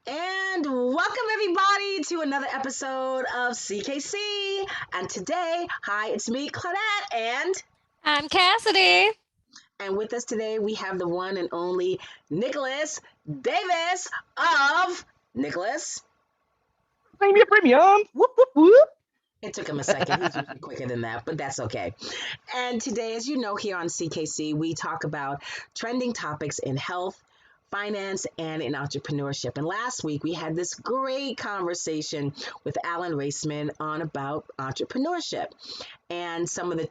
And welcome everybody to another episode of CKC. And today, hi, it's me, Claudette, I'm Cassidy. and with us today we have the one and only Nicholas Davis of Nicholas. Claim your premium. Whoop, whoop, whoop. It took him a second. He's usually quicker than that, but that's okay. And today, as you know, here on CKC, we talk about trending topics in health, finance, and in entrepreneurship. And last week, we had this great conversation with Alan Raceman on about entrepreneurship and some of the,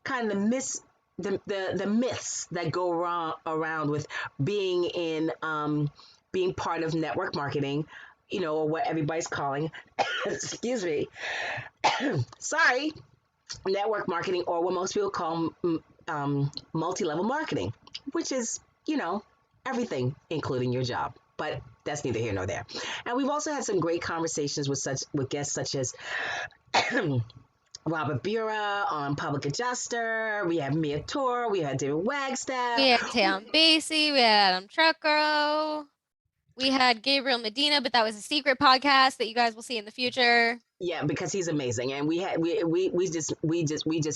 kind of the myths that go around with being in being part of network marketing, or what everybody's calling, excuse me, sorry, network marketing, or what most people call multi-level marketing, which is, everything, including your job. But that's neither here nor there. And we've also had some great conversations with guests such as Robert Bura on Public Adjuster. We have Mia Tor. We had David Wagstaff. We had Tam Basie. We had Adam Trucko. We had Gabriel Medina, but that was a secret podcast that you guys will see in the future. Yeah, because he's amazing, and we just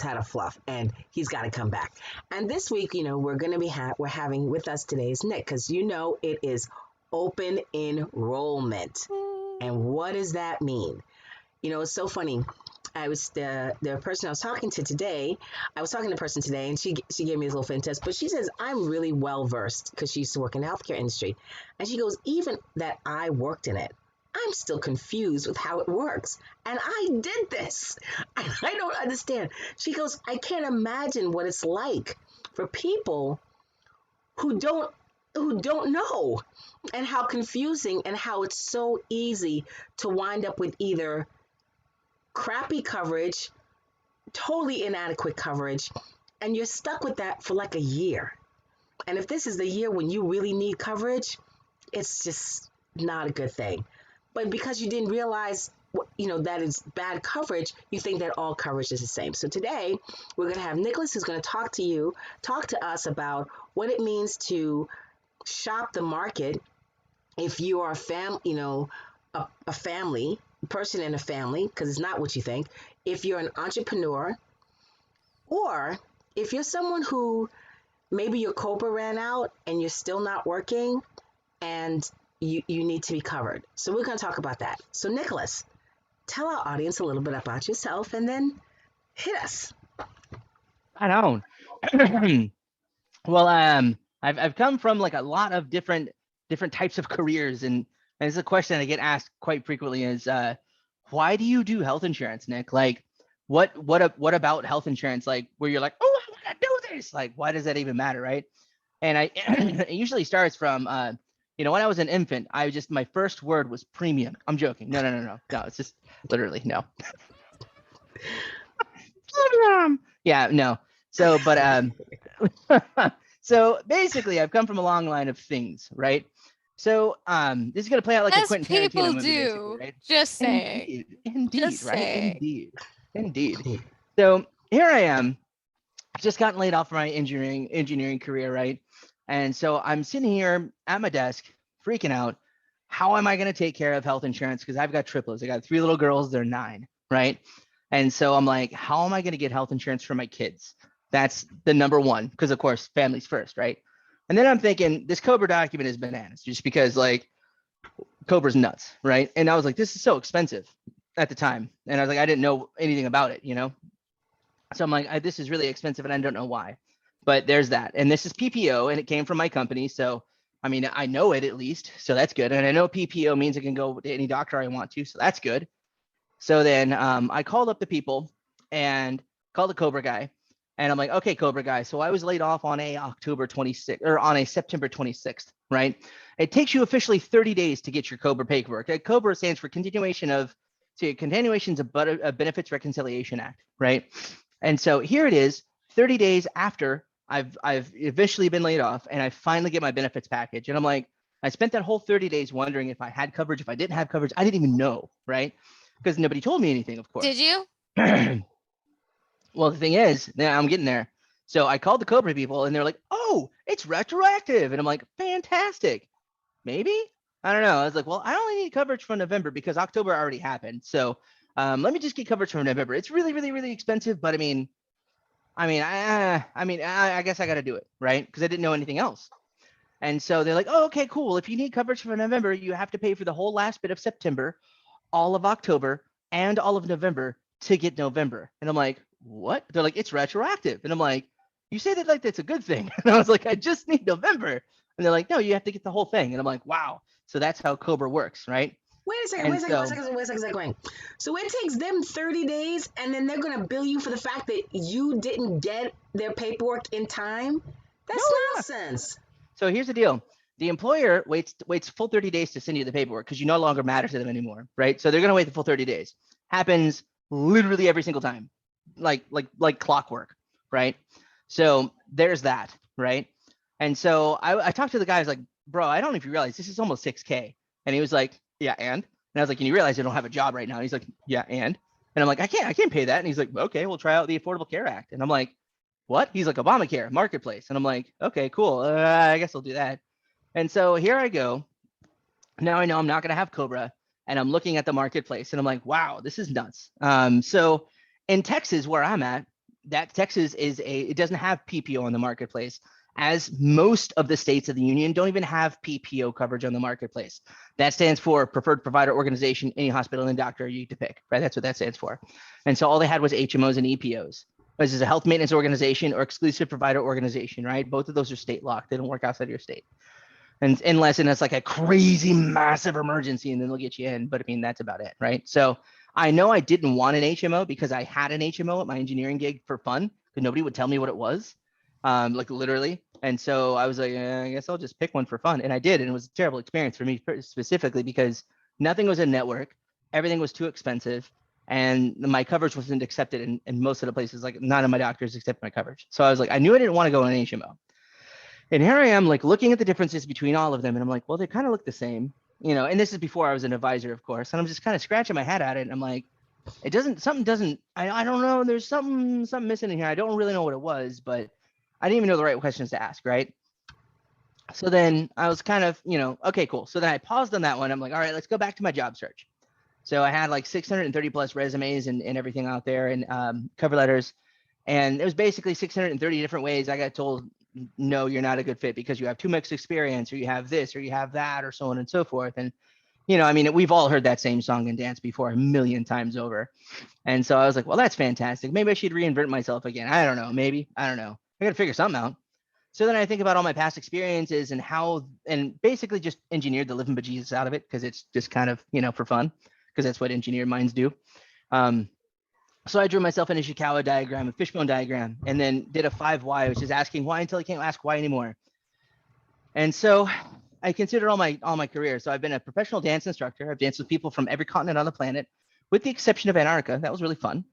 had a fluff, and he's got to come back. And this week, we're having with us today is Nick, because it is Open Enrollment, and what does that mean? It's so funny. I was the person I was talking to today. I was talking to a person today, and she gave me this little fin test. But she says I'm really well versed because she used to work in the healthcare industry, and she goes, even that I worked in it, I'm still confused with how it works, and I did this, and I don't understand. She goes, I can't imagine what it's like for people who don't know, and how confusing and how it's so easy to wind up with either crappy coverage, totally inadequate coverage, and you're stuck with that for like a year. And if this is the year when you really need coverage, it's just not a good thing. But because you didn't realize, that it's bad coverage, you think that all coverage is the same. So today we're going to have Nicholas, who's going to talk to us about what it means to shop the market if you are a family person in a family, because it's not what you think. If you're an entrepreneur, or if you're someone who maybe your COBRA ran out and you're still not working and you need to be covered. So we're going to talk about that. So Nicholas, tell our audience a little bit about yourself and then hit us. I don't. Well, I've come from like a lot of different types of careers, and it's a question I get asked quite frequently is, why do you do health insurance, Nick? Like, what about health insurance? Like, where you're like, oh, I want to do this. Like, why does that even matter, right? And it usually starts from, when I was an infant, my first word was premium. I'm joking. No. It's just literally no. Yeah, no. So, but so basically, I've come from a long line of things, right? So this is gonna play out like a Quentin Tarantino movie, do. right? Just saying. Indeed, Just right? saying. Indeed. So here I am. I've just gotten laid off from my engineering career, right? And so I'm sitting here at my desk, freaking out. How am I gonna take care of health insurance? Because I've got triplets. I got 3 little girls. They're 9, right? And so I'm like, how am I gonna get health insurance for my kids? That's the number one, because of course, families first, right? And then I'm thinking this COBRA document is bananas, just because like COBRA's nuts, right? And I was like, this is so expensive at the time. And I was like, I didn't know anything about it, So I'm like, this is really expensive and I don't know why. But there's that. And this is PPO and it came from my company. So, I mean, I know it at least. So that's good. And I know PPO means I can go to any doctor I want to. So that's good. So then I called up the people and called the COBRA guy. And I'm like, okay, COBRA guy. So I was laid off on a September 26th, right? It takes you officially 30 days to get your COBRA paperwork. COBRA stands for Continuations of Benefits Reconciliation Act, right? And so here it is, 30 days after I've officially been laid off, and I finally get my benefits package. And I'm like, I spent that whole 30 days wondering if I had coverage, if I didn't have coverage. I didn't even know, right? Because nobody told me anything, of course. Did you? Well, the thing is, now I'm getting there. So I called the COBRA people and they're like, oh, it's retroactive. And I'm like, fantastic. Maybe? I don't know. I was like, well, I only need coverage for November because October already happened. So let me just get coverage for November. It's really, really, really expensive, but I guess I got to do it, right? Because I didn't know anything else. And so they're like, oh, okay, cool. If you need coverage for November, you have to pay for the whole last bit of September, all of October, and all of November to get November. And I'm like, what? They're like, it's retroactive. And I'm like, you say that like that's a good thing. And I was like, I just need November. And they're like, no, you have to get the whole thing. And I'm like, wow. So that's how Cobra works, right? Wait a second, And wait a second, wait a second. So it takes them 30 days and then they're going to bill you for the fact that you didn't get their paperwork in time? That's nonsense. So here's the deal. The employer waits full 30 days to send you the paperwork because you no longer matter to them anymore, right? So they're going to wait the full 30 days. Happens literally every single time, like clockwork, right? So there's that, right? And so I talked to the guy. I was like, bro, I don't know if you realize this is almost 6K. And he was like, yeah, and I was like, and you realize I don't have a job right now? And he's like, yeah, and I'm like, I can't pay that. And he's like, okay, we'll try out the Affordable Care Act. And I'm like, what? He's like, Obamacare, Marketplace. And I'm like, okay, cool. I guess I'll do that. And so here I go. Now I know I'm not going to have Cobra, and I'm looking at the Marketplace and I'm like, wow, this is nuts. So in Texas, where I'm at, that Texas it doesn't have PPO on the Marketplace, as most of the states of the union don't even have PPO coverage on the Marketplace. That stands for Preferred Provider Organization, any hospital and doctor you get to pick, right? That's what that stands for. And so all they had was HMOs and EPOs. This is a health maintenance organization or exclusive provider organization, right? Both of those are state locked. They don't work outside of your state. And unless it's like a crazy massive emergency, and then they'll get you in. But I mean, that's about it, right? So I know I didn't want an HMO because I had an HMO at my engineering gig for fun, because nobody would tell me what it was, like literally. And so I was like, I guess I'll just pick one for fun. And I did. And it was a terrible experience for me specifically because nothing was in network. Everything was too expensive. And my coverage wasn't accepted in most of the places. Like none of my doctors accepted my coverage. So I was like, I knew I didn't want to go on an HMO. And here I am, like looking at the differences between all of them. And I'm like, well, they kind of look the same, and this is before I was an advisor, of course. And I'm just kind of scratching my head at it. And I'm like, I don't know. There's something missing in here. I don't really know what it was, but I didn't even know the right questions to ask. Right. So then I was kind of, okay, cool. So then I paused on that one. I'm like, all right, let's go back to my job search. So I had like 630 plus resumes and everything out there, and cover letters. And it was basically 630 different ways I got told, no, you're not a good fit because you have too much experience, or you have this, or you have that, or so on and so forth. And, we've all heard that same song and dance before a million times over. And so I was like, well, that's fantastic. Maybe I should reinvent myself again. I don't know. Maybe. I don't know. I got to figure something out. So then I think about all my past experiences and basically just engineered the living bejesus out of it, because it's just kind of, for fun, because that's what engineered minds do. So I drew myself an Ishikawa diagram, a fishbone diagram, and then did a 5 why, which is asking why until I can't ask why anymore. And so I considered all my career. So I've been a professional dance instructor. I've danced with people from every continent on the planet, with the exception of Antarctica. That was really fun.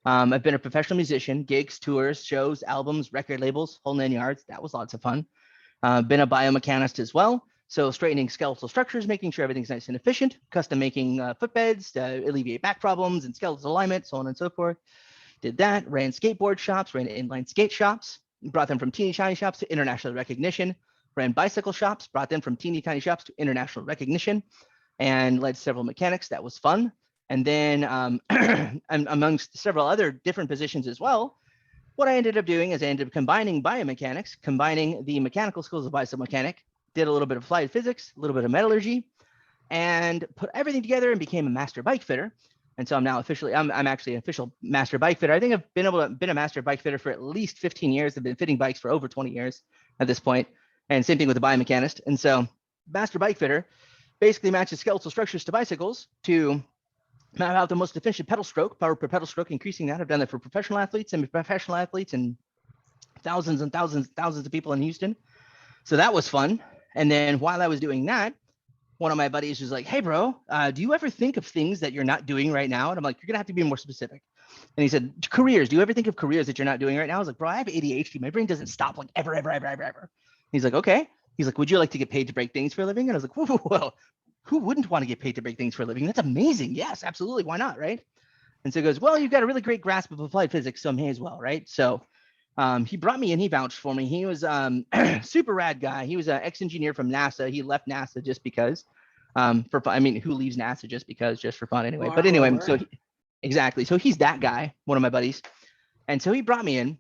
I've been a professional musician, gigs, tours, shows, albums, record labels, whole 9 yards. That was lots of fun. Been a biomechanist as well. So straightening skeletal structures, making sure everything's nice and efficient, custom making footbeds to alleviate back problems and skeletal alignment, so on and so forth. Did that, ran skateboard shops, ran inline skate shops, brought them from teeny tiny shops to international recognition, ran bicycle shops, brought them from teeny tiny shops to international recognition, and led several mechanics. That was fun. And then amongst several other different positions as well, what I ended up doing is I ended up combining biomechanics, combining the mechanical skills of bicycle mechanic, did a little bit of applied physics, a little bit of metallurgy, and put everything together and became a master bike fitter. And so I'm now I'm actually an official master bike fitter. I think I've been a master bike fitter for at least 15 years. I've been fitting bikes for over 20 years at this point. And same thing with the biomechanist. And so master bike fitter basically matches skeletal structures to bicycles to map out the most efficient pedal stroke, power per pedal stroke, increasing that. I've done that for professional athletes, semi-professional athletes, and thousands and thousands and thousands of people in Houston. So that was fun. And then while I was doing that, one of my buddies was like, hey, bro, do you ever think of things that you're not doing right now? And I'm like, you're going to have to be more specific. And he said, careers. Do you ever think of careers that you're not doing right now? I was like, bro, I have ADHD. My brain doesn't stop like ever. He's like, okay. He's like, would you like to get paid to break things for a living? And I was like, well, who wouldn't want to get paid to break things for a living? That's amazing. Yes, absolutely. Why not? Right. And so he goes, well, you've got a really great grasp of applied physics, so I may as well. Right. So he brought me in, he vouched for me. He was super rad guy. He was an ex-engineer from NASA. He left NASA just because. For fun. I mean, who leaves NASA just for fun anyway? Or But anyway, whoever. exactly. So he's that guy, one of my buddies. And so he brought me in.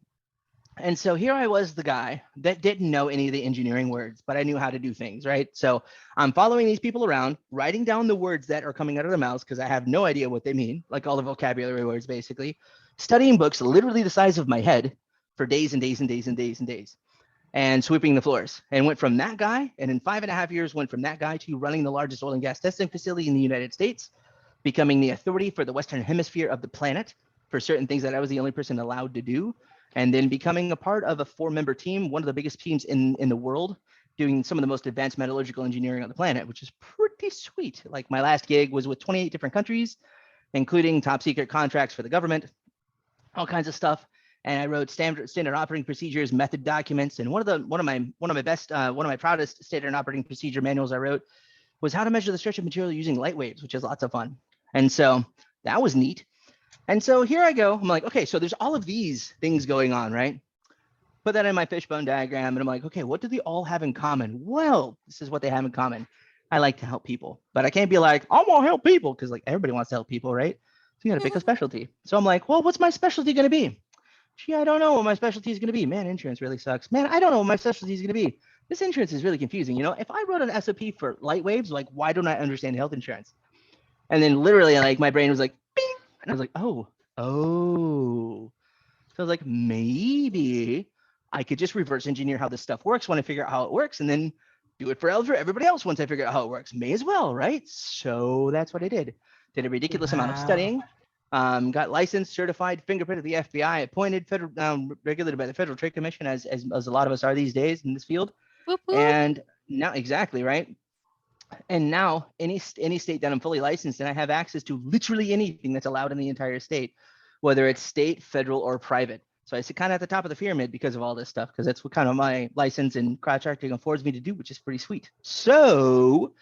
And so here I was, the guy that didn't know any of the engineering words, but I knew how to do things, right? So I'm following these people around, writing down the words that are coming out of their mouths because I have no idea what they mean, like all the vocabulary words, basically. Studying books literally the size of my head for days and days and days and days and days, and sweeping the floors. And went from that guy, and in 5.5 years, went from that guy to running the largest oil and gas testing facility in the United States, becoming the authority for the Western Hemisphere of the planet for certain things that I was the only person allowed to do, and then becoming a part of a 4-member team, one of the biggest teams in the world, doing some of the most advanced metallurgical engineering on the planet, which is pretty sweet. Like my last gig was with 28 different countries, including top secret contracts for the government, all kinds of stuff. And I wrote standard operating procedures, method documents, and one of my proudest standard operating procedure manuals I wrote was how to measure the stretch of material using light waves, which is lots of fun. And so that was neat. And so here I go. I'm like, okay, so there's all of these things going on, right? Put that in my fishbone diagram, and I'm like, okay, what do they all have in common? Well, this is what they have in common. I like to help people, but I can't be like, I want to help people, because like everybody wants to help people, right? So you got to pick a specialty. So I'm like, well, what's my specialty going to be? Gee, I don't know what my specialty is going to be. Man, insurance really sucks. Man, I don't know what my specialty is going to be. This insurance is really confusing. You know, if I wrote an SOP for light waves, like, why don't I understand health insurance? And then literally, like, my brain was like, bing, and I was like, oh. So I was like, maybe I could just reverse engineer how this stuff works when I figure out how it works, and then do it for everybody else once I figure out how it works. May as well, right? So that's what I did. Did a ridiculous amount of studying. Got licensed, certified, fingerprinted the FBI, appointed, regulated by the Federal Trade Commission, as a lot of us are these days in this field. Whoop, whoop. And now, exactly, right? And now any state that I'm fully licensed in, I have access to literally anything that's allowed in the entire state, whether it's state, federal, or private. So I sit kind of at the top of the pyramid because of all this stuff, because that's what kind of my license and contracting affords me to do, which is pretty sweet. So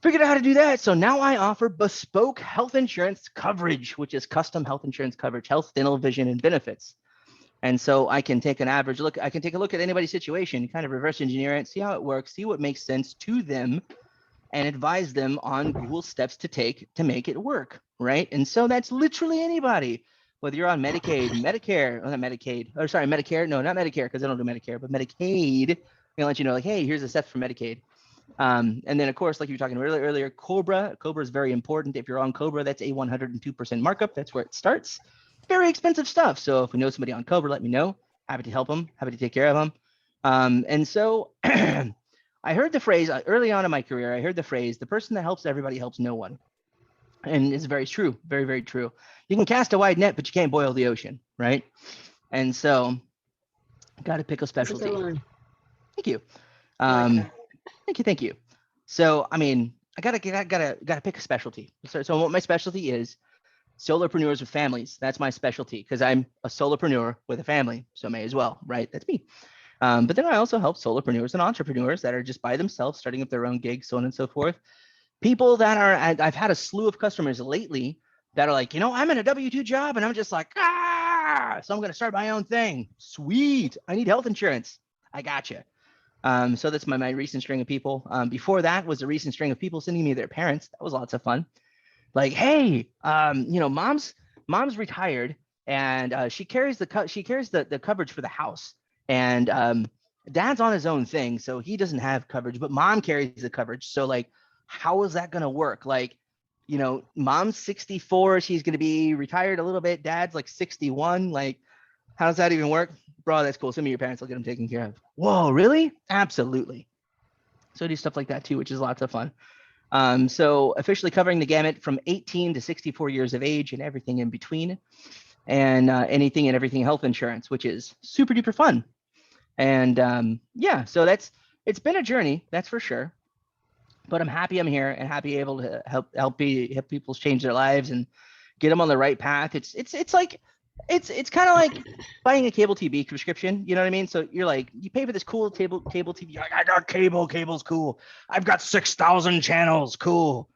figured out how to do that. So now I offer bespoke health insurance coverage, which is custom health insurance coverage, health, dental, vision, and benefits. And so I can take an average look. I can take a look at anybody's situation, kind of reverse engineer it, see how it works, see what makes sense to them, and advise them on cool steps to take to make it work, right? And so that's literally anybody, whether you're on Medicaid, Medicare, Medicare, no, not Medicare, because I don't do Medicare, but Medicaid. I'm gonna let you know, like, hey, here's the steps for Medicaid. And then, of course, like you were talking earlier, Cobra is very important. If you're on Cobra, that's a 102% markup. That's where it starts. Very expensive stuff. So if we know somebody on Cobra, let me know. Happy to help them. Happy to take care of them. And so I heard the phrase early on in my career. I heard the phrase, the person that helps everybody helps no one. And it's very true. Very, very true. You can cast a wide net, but you can't boil the ocean, right? And so got to pick a specialty. Thank you. Thank you. So, I mean, I gotta pick a specialty. So what my specialty is, solopreneurs with families. That's my specialty, because I'm a solopreneur with a family. So may as well, right? That's me. But then I also help solopreneurs and entrepreneurs that are just by themselves, starting up their own gigs, so on and so forth. People that are, I've had a slew of customers lately that are like, I'm in a W-2 job, and I'm just like, so I'm going to start my own thing. Sweet. I need health insurance. I gotcha. So that's my recent string of people. Before that was a recent string of people sending me their parents. That was lots of fun. Like, hey, mom's retired, and she carries the coverage for the house, and dad's on his own thing, so he doesn't have coverage, but mom carries the coverage. So like, how is that going to work? Like, mom's 64, she's going to be retired a little bit. Dad's like 61. Like, how does that even work? Bro, that's cool. Some of your parents will get them taken care of. Whoa, really? Absolutely. So I do stuff like that too, which is lots of fun. So officially covering the gamut from 18 to 64 years of age and everything in between, and anything and everything health insurance, which is super duper fun. And so it's been a journey, that's for sure. But I'm happy I'm here and happy able to help people change their lives and get them on the right path. It's kind of like buying a cable TV subscription. You know what I mean? So you're like, you pay for this cool cable TV. You're like, I got cable's cool. I've got 6,000 channels. Cool.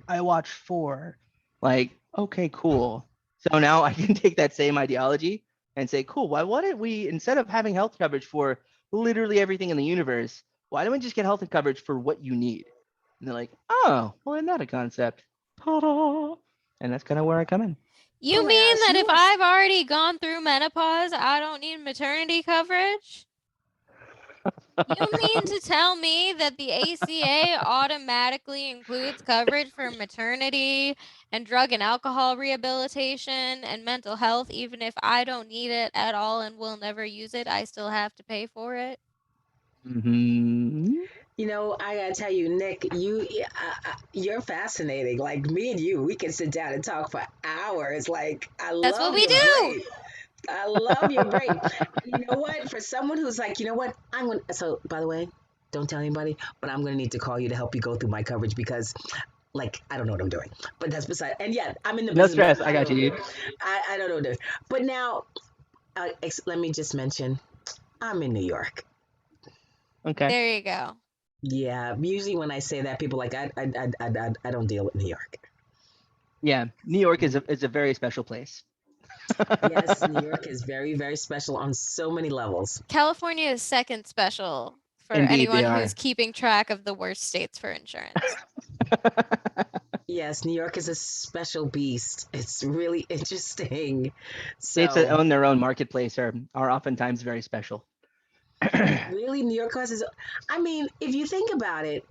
I watch 4. Like, okay, cool. So now I can take that same ideology and say, cool, why don't we, instead of having health coverage for literally everything in the universe, why don't we just get health coverage for what you need? And they're like, oh, well, isn't that a concept? Ta-da! And that's kind of where I come in. You mean that if I've already gone through menopause, I don't need maternity coverage? You mean to tell me that the ACA automatically includes coverage for maternity and drug and alcohol rehabilitation and mental health, even if I don't need it at all and will never use it, I still have to pay for it? Mm-hmm. You know, I gotta tell you, Nick, you're fascinating. Like me and you, we can sit down and talk for hours. Like I That's what love we your do. brain. I love your brain. You know what? For someone who's like, you know what? I'm gonna. So, by the way, don't tell anybody, but I'm gonna need to call you to help you go through my coverage because, like, I don't know what I'm doing. But that's beside. And yeah, I'm in the No business. stress. I got you, dude. I don't know what I'm doing. But now, let me just mention, I'm in New York. Okay. There you go. Yeah, usually when I say that, people like I don't deal with New York. Yeah, New York is a very special place. Yes, New York is very, very special on so many levels. California is second special for Indeed, they anyone are. who's keeping track of the worst states for insurance. Yes, New York is a special beast. It's really interesting. States that So, own their own marketplace are oftentimes very special. really, New York is. I mean, if you think about it,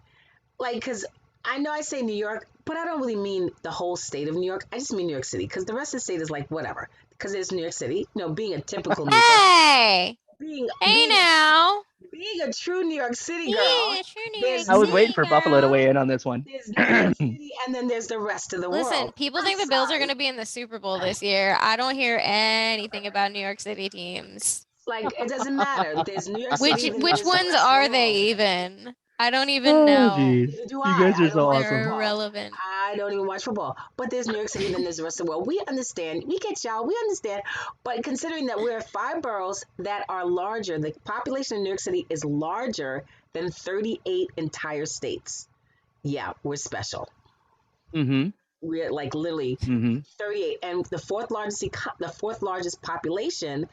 like, because I know I say New York, but I don't really mean the whole state of New York. I just mean New York City, because the rest of the state is like whatever. Because there's New York City, you know, being a typical New York, Hey! being Hey being now! being a true New York City girl. Yeah, sure New There's York I was waiting City for Buffalo to girl. weigh in on this one. There's New York City, and then there's the rest of the Listen, world. people I'm think the Bills are sorry. going to be in the Super Bowl this year. I don't hear anything about New York City teams. Like it doesn't matter. There's New York City. then Which there's the ones rest of are the they world. even? I don't even Oh, know. jeez. Neither do You I. guys are I don't so watch awesome. They're football. irrelevant. I don't even watch football. But there's New York City, then there's the rest of the world. We understand. We get y'all. We understand. But considering that we're 5 boroughs that are larger, the population in New York City is larger than 38 entire states. Yeah, we're special. Mm-hmm. We're like literally Mm-hmm. 38, and the fourth largest population.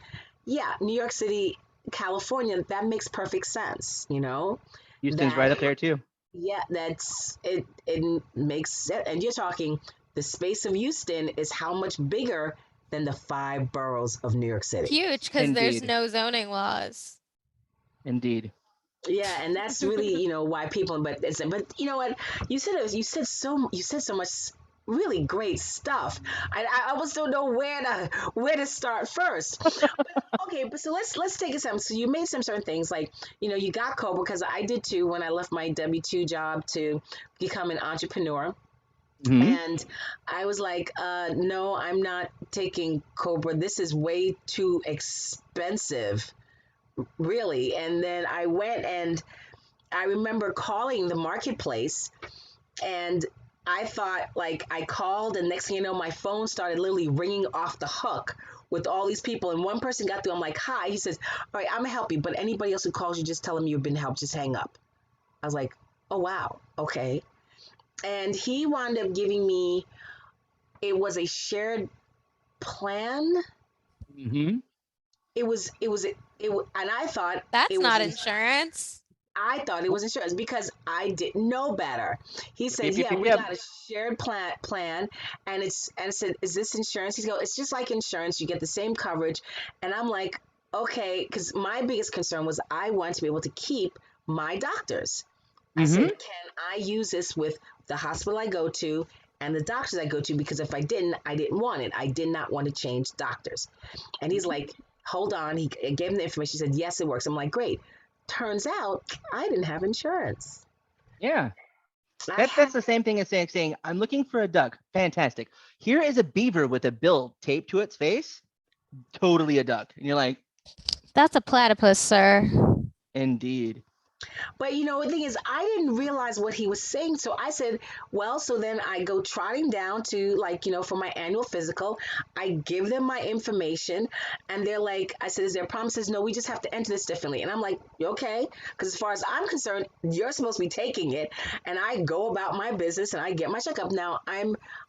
Yeah, New York City, California. That makes perfect sense. You know Houston's that. right up there too. Yeah, that's it. It makes sense. And you're talking the space of Houston is how much bigger than the 5 boroughs of New York City. Huge because there's Indeed. no zoning laws. Indeed. Yeah, and that's really why people. But you know what you said so much really great stuff. I almost don't know where to start first. But okay, but so let's take it some. So you made some certain things like you got Cobra because I did too when I left my W-2 job to become an entrepreneur. Mm-hmm. And I was like, no, I'm not taking Cobra. This is way too expensive, really. And then I went and I remember calling the marketplace and I thought like I called and next thing you know, my phone started literally ringing off the hook with all these people. And one person got through. I'm like, hi. He says, all right, I'm gonna help you. But anybody else who calls you, just tell them you've been helped. Just hang up. I was like, oh, wow. Okay. And he wound up giving me, it was a shared plan. Mm-hmm. And I thought That's it was, not insurance. I thought it was insurance because I didn't know better. He says, Yep, yeah, yep, we yep. got a shared plan. And I said, is this insurance? He's go, it's just like insurance. You get the same coverage. And I'm like, okay, because my biggest concern was I want to be able to keep my doctors. I Mm-hmm. said, can I use this with the hospital I go to and the doctors I go to? Because if I didn't want it. I did not want to change doctors. And he's like, hold on. He gave him the information. He said, yes, it works. I'm like, great. Turns out I didn't have insurance. Yeah. I That's the same thing as saying, I'm looking for a duck. Fantastic. Here is a beaver with a bill taped to its face. Totally a duck. And you're like, That's a platypus, sir. indeed. But the thing is, I didn't realize what he was saying. So I said, well, so then I go trotting down to for my annual physical. I give them my information and they're like, I said, is there promises? No, we just have to enter this differently. And I'm like, okay. Because as far as I'm concerned, you're supposed to be taking it. And I go about my business and I get my checkup. Now I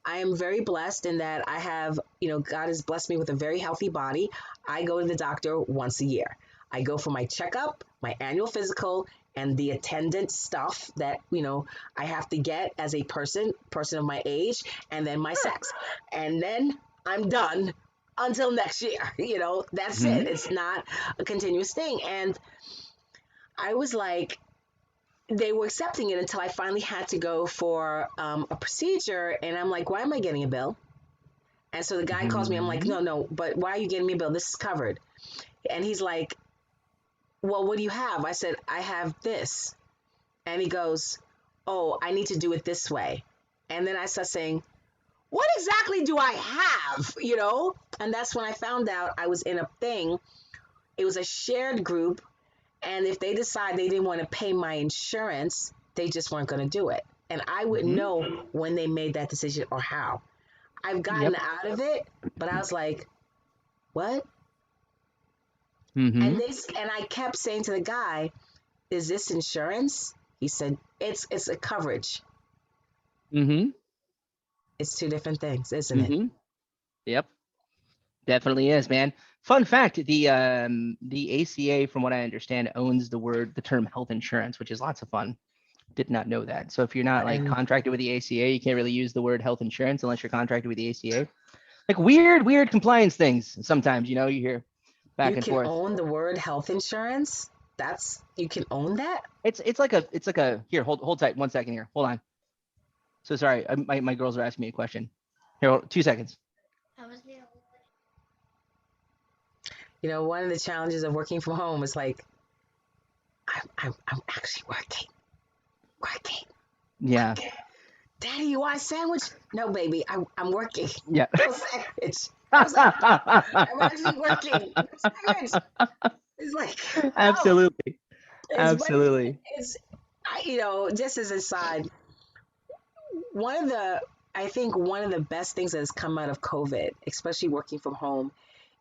am very blessed in that I have, God has blessed me with a very healthy body. I go to the doctor once a year. I go for my checkup, my annual physical, and the attendant stuff that, I have to get as a person of my age, and then my sex. And then I'm done until next year. That's Mhm. it. It's not a continuous thing. And I was like, they were accepting it until I finally had to go for a procedure. And I'm like, why am I getting a bill? And so the guy calls me. I'm like, no, but why are you getting me a bill? This is covered. And he's like, well, what do you have? I said, I have this. And he goes, oh, I need to do it this way. And then I start saying, what exactly do I have? And that's when I found out I was in a thing. It was a shared group. And if they decide they didn't want to pay my insurance, they just weren't going to do it. And I wouldn't know when they made that decision or how. I've gotten out of it, but I was like, what? And I kept saying to the guy, is this insurance? He said, it's a coverage. It's two different things, isn't it? Yep. Definitely is, man. Fun fact, the ACA, from what I understand, owns the term health insurance, which is lots of fun. Did not know that. So if you're not like contracted with the ACA, you can't really use the word health insurance unless you're contracted with the ACA. Like weird compliance things sometimes, you hear back and forth. You can own the word health insurance? You can own that? It's like a here, hold tight 1 second here. Hold on. So sorry, my girls are asking me a question. Here, 2 seconds. One of the challenges of working from home is like, I'm actually working. Yeah. Working. Daddy, you want a sandwich? No, baby, I'm working. Yeah. No sandwich. I'm actually working. It's like, absolutely. Absolutely. Just as a side, I think one of the best things that has come out of COVID, especially working from home,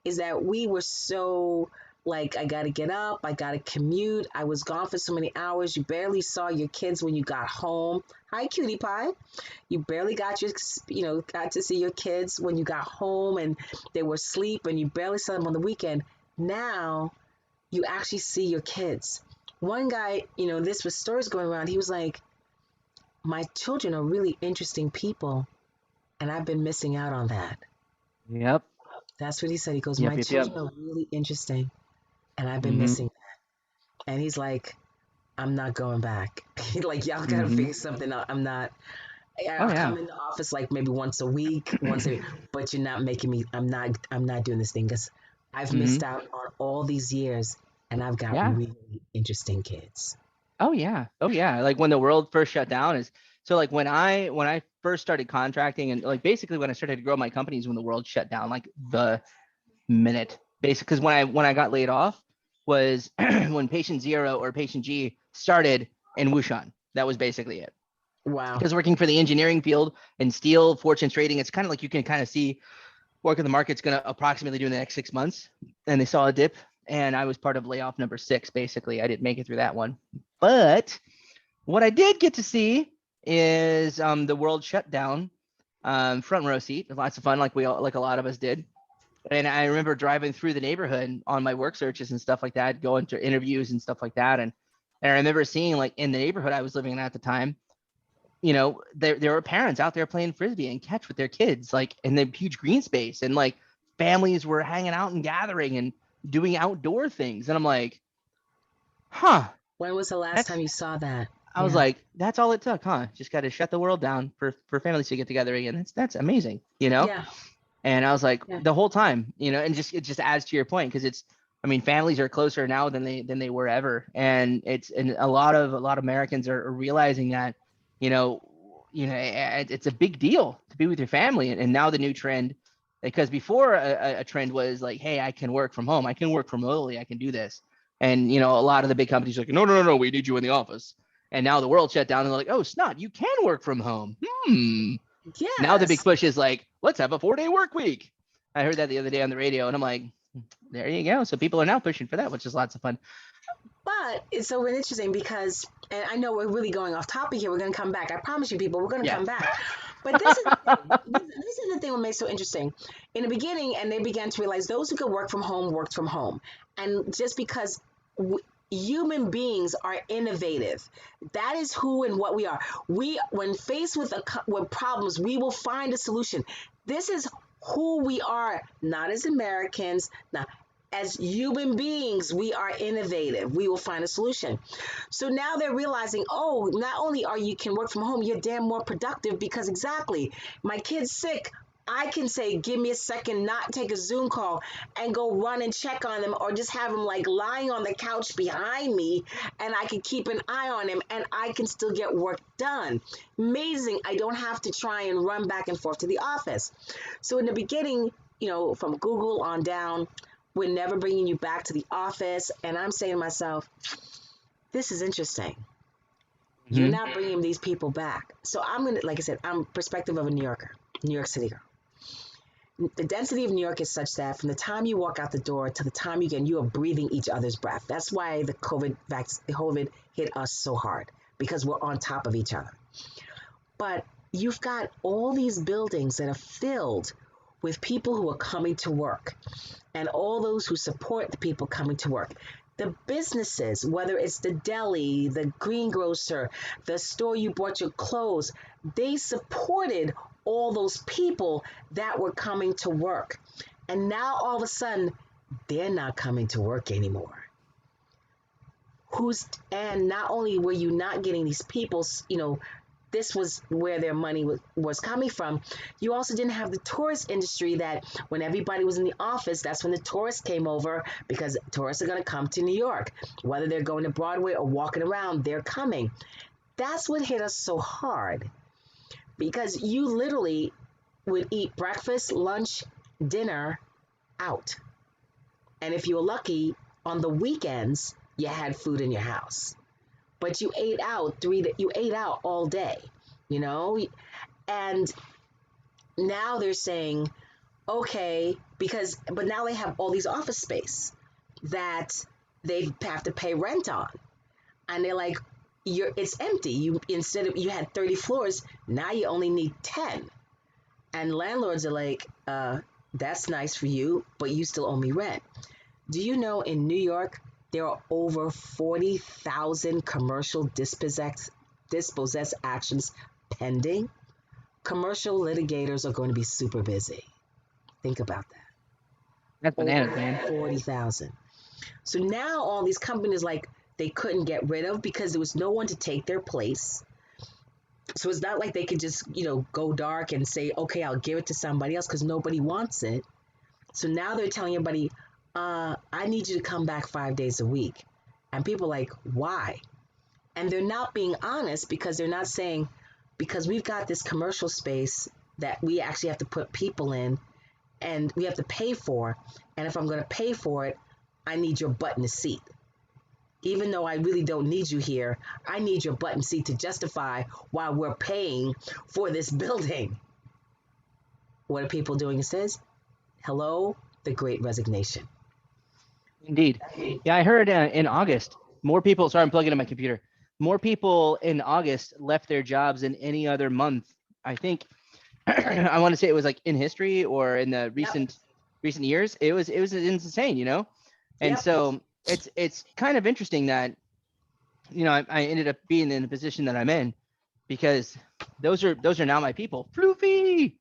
is that we were so like, I got to get up, I got to commute. I was gone for so many hours. You barely saw your kids when you got home. Hi, cutie pie. You barely got to see your kids when you got home, and they were asleep, and you barely saw them on the weekend. Now you actually see your kids. One guy, this was stories going around. He was like, my children are really interesting people, and I've been missing out on that. Yep. That's what he said. He goes, my children are really interesting, and I've been missing that. And he's like, I'm not going back. Like, y'all gotta figure something out. I'm not. I'll come in the office like maybe once a week, but you're not making me. I'm not doing this thing because I've missed out on all these years, and I've got really interesting kids. Oh yeah. Like when the world first shut down so like when I first started contracting, and like basically when I started to grow my companies, when the world shut down, like the minute, basically, because when I got laid off was when patient 0 or patient G started in Wuhan. That was basically it. Wow. Because working for the engineering field and steel fortune trading, it's kind of like you can kind of see what the market's going to approximately do in the next 6 months. And they saw a dip, and I was part of layoff number 6. Basically, I didn't make it through that one. But what I did get to see is the world shut down, front row seat. Lots of fun, like a lot of us did. And I remember driving through the neighborhood on my work searches and stuff like that, going to interviews and stuff like that. And I remember seeing, like, in the neighborhood I was living in at the time, there were parents out there playing Frisbee and catch with their kids, like in the huge green space. And like families were hanging out and gathering and doing outdoor things. And I'm like, huh. When was the last time you saw that? I was like, that's all it took, huh? Just got to shut the world down for families to get together again. That's amazing, Yeah. And I was like, the whole time, and it just adds to your point, because families are closer now than they were ever, and a lot of Americans are realizing that, it's a big deal to be with your family, and now the new trend, because before a trend was like, hey, I can work from home, I can work remotely, I can do this, and a lot of the big companies are like, no, we need you in the office, and now the world shut down, and they're like, oh snot, you can work from home. Yeah. Now the big push is like, let's have a 4-day work week. I heard that the other day on the radio, and I'm like, there you go. So people are now pushing for that, which is lots of fun. But it's so interesting because, and I know we're really going off topic here. We're going to come back. I promise you, people, we're going to come back. But this is the thing. This is the thing what makes it so interesting. In the beginning, and they began to realize those who could work from home worked from home. And just because human beings are innovative. That is who and what we are. When faced with problems, we will find a solution. This is who we are, not as Americans, not as human beings. We are innovative. We will find a solution. So now they're realizing, oh, not only can work from home, you're damn more productive because exactly, my kid's sick. I can say, give me a second, not take a Zoom call and go run and check on them, or just have them like lying on the couch behind me, and I can keep an eye on him and I can still get work done. Amazing. I don't have to try and run back and forth to the office. So in the beginning, from Google on down, we're never bringing you back to the office. And I'm saying to myself, this is interesting. You're not bringing these people back. So like I said, I'm perspective of a New Yorker, New York City girl. The density of New York is such that from the time you walk out the door to the time you are breathing each other's breath. That's why the COVID hit us so hard, because we're on top of each other. But you've got all these buildings that are filled with people who are coming to work, and all those who support the people coming to work. The businesses, whether it's the deli, the greengrocer, the store you bought your clothes, they supported all those people that were coming to work. And now all of a sudden, they're not coming to work anymore. And not only were you not getting these people, this was where their money was coming from. You also didn't have the tourist industry that when everybody was in the office, that's when the tourists came over, because tourists are going to come to New York. Whether they're going to Broadway or walking around, they're coming. That's what hit us so hard, because you literally would eat breakfast, lunch, dinner out. And if you were lucky, on the weekends, you had food in your house. But you ate out all day, and now they're saying, okay, but now they have all these office space that they have to pay rent on, and they're like, it's empty. You had 30 floors, now you only need 10, and landlords are like, that's nice for you, but you still owe me rent. Do you know in New York, there are over 40,000 commercial dispossess actions pending? Commercial litigators are going to be super busy. Think about that. That's bananas, man. 40,000. So now all these companies, like, they couldn't get rid of because there was no one to take their place. So it's not like they could just, go dark and say, okay, I'll give it to somebody else, because nobody wants it. So now they're telling everybody, I need you to come back 5 days a week. And people are like, why? And they're not being honest, because they're not saying, because we've got this commercial space that we actually have to put people in and we have to pay for. And if I'm going to pay for it, I need your butt in the seat. Even though I really don't need you here, I need your butt in the seat to justify why we're paying for this building. What are people doing instead? Hello, the Great Resignation. Indeed. Yeah, I heard in August, more people, sorry, I'm plugging in my computer. More people in August left their jobs than any other month. I think, I want to say it was like in history or in the recent years. It was insane, And so it's kind of interesting that, I ended up being in the position that I'm in, because those are now my people. Floofy.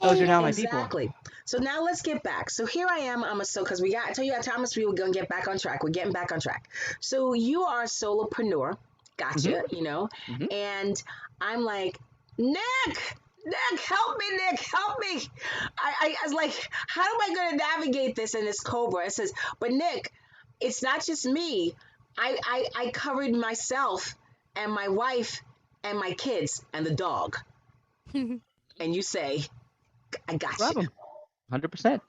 Those are now my people. Exactly. So now let's get back. So here I am. Because I told you at Thomas, we were going to get back on track. We're getting back on track. So you are a solopreneur. Gotcha, And I'm like, Nick, help me, Nick, help me. I was like, how am I going to navigate this in this Cobra? It says, but Nick, it's not just me. I covered myself and my wife and my kids and the dog. And you say, I got you. 100%.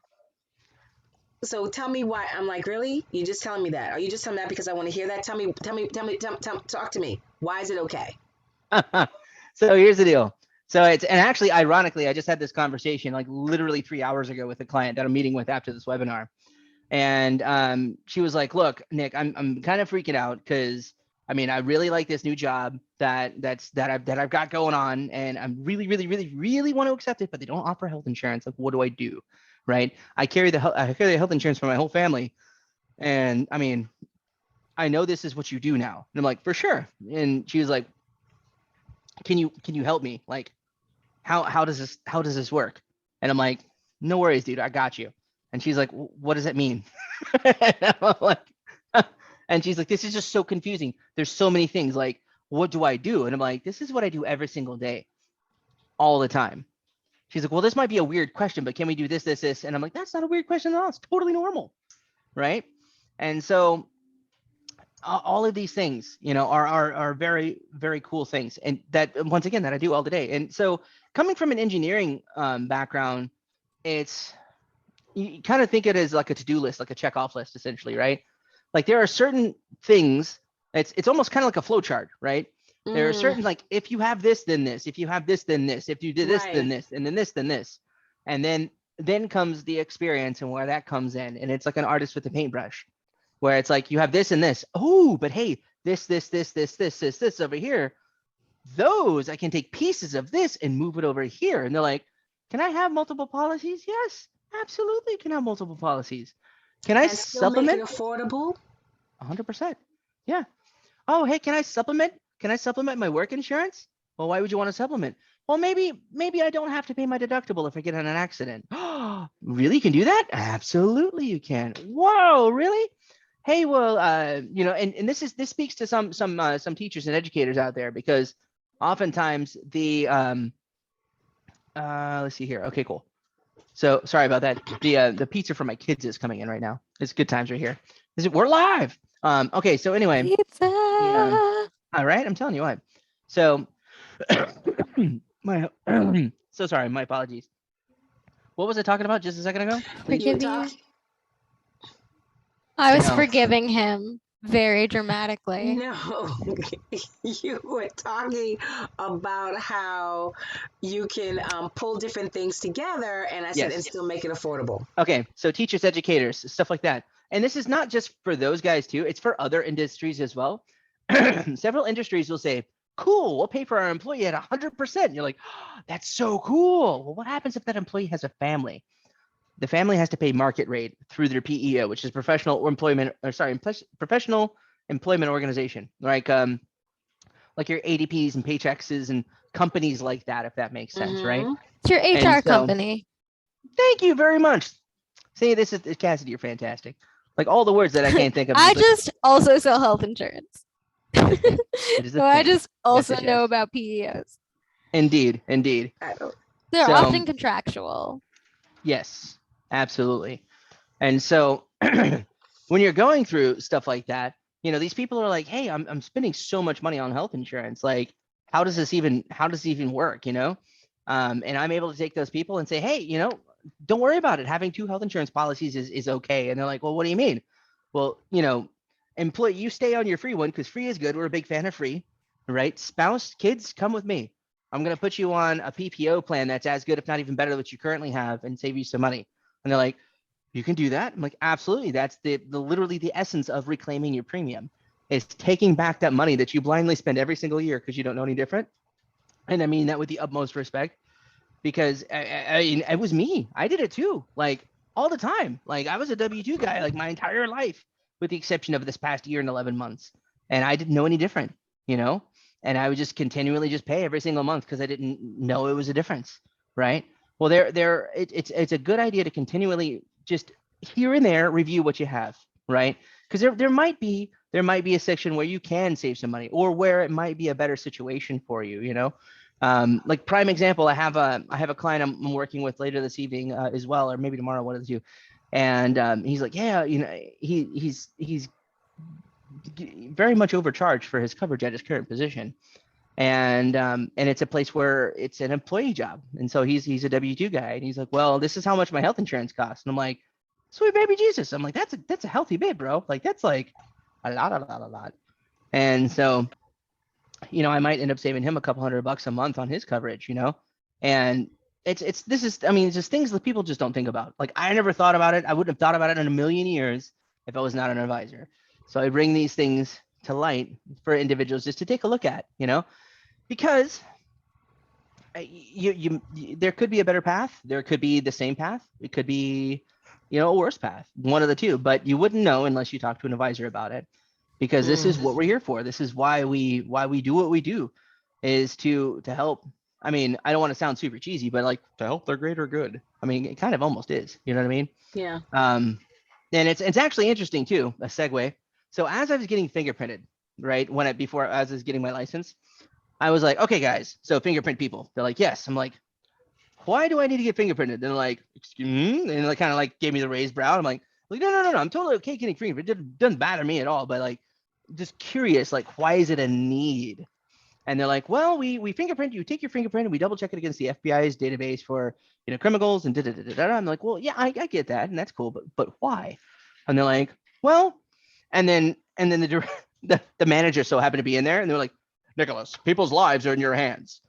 So tell me why. I'm like, really? You just telling me that? Are you just telling me that because I want to hear that? Tell me, talk to me. Why is it okay? So here's the deal. So and actually, ironically, I just had this conversation like literally 3 hours ago with a client that I'm meeting with after this webinar. And she was like, look, Nick, I'm kind of freaking out because I really like this new job that I've got going on, and I'm really want to accept it, but they don't offer health insurance. Like, what do I do? Right? I carry the health insurance for my whole family, and I know this is what you do now. And I'm like, for sure. And she was like, can you help me? Like, how does this work? And I'm like, no worries, dude, I got you. And she's like, what does that mean? And I'm like, and she's like, this is just so confusing. There's so many things. Like, what do I do? And I'm like, this is what I do every single day, all the time. She's like, well, this might be a weird question, but can we do this, this, this? And I'm like, that's not a weird question at all. It's totally normal, right? And so all of these things, you know, are very, very cool things. And that, once again, that I do all the day. And so coming from an engineering background, it's, you kind of think it as like a to-do list, like a check-off list, essentially, right? Like there are certain things, it's almost kind of like a flow chart, right? There are certain, like, if you have this, then this, if you have this, then this, if you did this, then this, and then this, then this. And then comes the experience and where that comes in. And it's like an artist with a paintbrush, where it's like, you have this and this. Oh, but hey, this over here, those, I can take pieces of this and move it over here. And they're like, can I have multiple policies? Yes, absolutely, you can have multiple policies. Can I supplement? Make it affordable? 100%. Yeah. Oh, hey, can I supplement? Can I supplement my work insurance? Well, why would you want to supplement? Well, maybe I don't have to pay my deductible if I get in an accident. Really? You can do that? Absolutely, you can. Whoa, really? Hey, well, you know, and this speaks to some teachers and educators out there, because oftentimes the let's see here. Okay, cool. So sorry about that. The pizza for my kids is coming in right now. It's good times right here. We're live. Okay, so anyway. Pizza. All right, I'm telling you what. So so sorry, my apologies. What was I talking about just a second ago? Forgiving you. I was forgiving him very dramatically. No, you were talking about how you can pull different things together, and I said, and still make it affordable. Okay, so teachers, educators, stuff like that. And this is not just for those guys too, it's for other industries as well. Several industries will say, cool, we'll pay for our employee at 100%. You're like, oh, that's so cool. Well, what happens if that employee has a family? The family has to pay market rate through their PEO, which is professional employment organization, like your ADPs and Paychexes and companies like that, if that makes sense, right? It's your HR company. Thank you very much. See, this is Cassidy, you're fantastic. Like all the words that I can't think of. I just also sell health insurance. So I just also know about PEOs. Indeed. They're often contractual. Yes, absolutely. And so when you're going through stuff like that, you know, these people are like, hey, I'm spending so much money on health insurance. Like, how does this even work, you know? And I'm able to take those people and say, hey, you know, don't worry about it. Having 2 health insurance policies is okay. And they're like, well, what do you mean? Well, you know, employee, you stay on your free one because free is good. We're a big fan of free, right? Spouse, kids, come with me. I'm going to put you on a PPO plan that's as good, if not even better, than what you currently have, and save you some money. And they're like, you can do that? I'm like, absolutely. That's the literally the essence of reclaiming your premium, is taking back that money that you blindly spend every single year because you don't know any different. And I mean that with the utmost respect, because it was me. I did it too, like all the time. Like I was a W-2 guy like my entire life, with the exception of this past year and 11 months. And I didn't know any different, you know? And I would just continually just pay every single month because I didn't know it was a difference, right? Well, it's a good idea to continually just here and there review what you have, right? Because there might be a section where you can save some money, or where it might be a better situation for you, you know? Like prime example, I have a client I'm working with later this evening as well, or maybe tomorrow, one of the two. And he's like, yeah, you know, he's very much overcharged for his coverage at his current position. And it's a place where it's an employee job. And so he's a W-2 guy, and he's like, well, this is how much my health insurance costs. And I'm like, sweet baby Jesus. I'm like, that's a healthy bit, bro. Like, that's like a lot. And so, you know, I might end up saving him a couple $100 a month on his coverage, you know? And it's just things that people just don't think about. Like, I never thought about it. I wouldn't have thought about it in a million years if I was not an advisor. So I bring these things to light for individuals just to take a look at, you know, because there could be a better path. There could be the same path. It could be, you know, a worse path, one of the two, but you wouldn't know unless you talk to an advisor about it. because this is what we're here for. This is why we do what we do, is to help. I mean, I don't want to sound super cheesy, but like to help the greater good. I mean, it kind of almost is. You know what I mean? Yeah. And it's actually interesting too. A segue. So as I was getting fingerprinted, right, as I was getting my license, I was like, okay, guys, so fingerprint people. They're like, yes. I'm like, why do I need to get fingerprinted? They're like, excuse me, and they kind of like gave me the raised brow. I'm like, no, I'm totally okay getting fingerprinted. It doesn't bother me at all, but like, just curious, like, why is it a need? And they're like, well, we fingerprint you, take your fingerprint, and we double check it against the FBI's database for criminals and da da da da da. I'm like, well, yeah, I get that, and that's cool, but why? And they're like, well, and then the manager so happened to be in there, and they're like, Nicholas, people's lives are in your hands.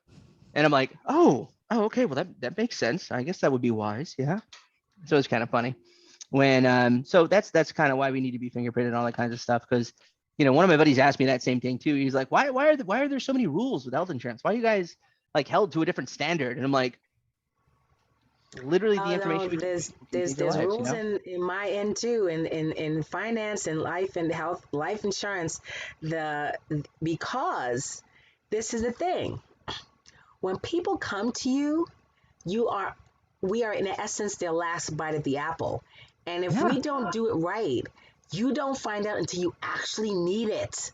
And I'm like, oh, okay, well that makes sense. I guess that would be wise, yeah. So it's kind of funny when so that's kind of why we need to be fingerprinted and all that kinds of stuff, because one of my buddies asked me that same thing too. He's like, why are there so many rules with health insurance? Why are you guys like held to a different standard? And I'm like, literally the information. No, there's rules in my end too, in finance and life and health, life insurance. Because this is the thing. When people come to you, we are in essence their last bite at the apple. And if we don't do it right, you don't find out until you actually need it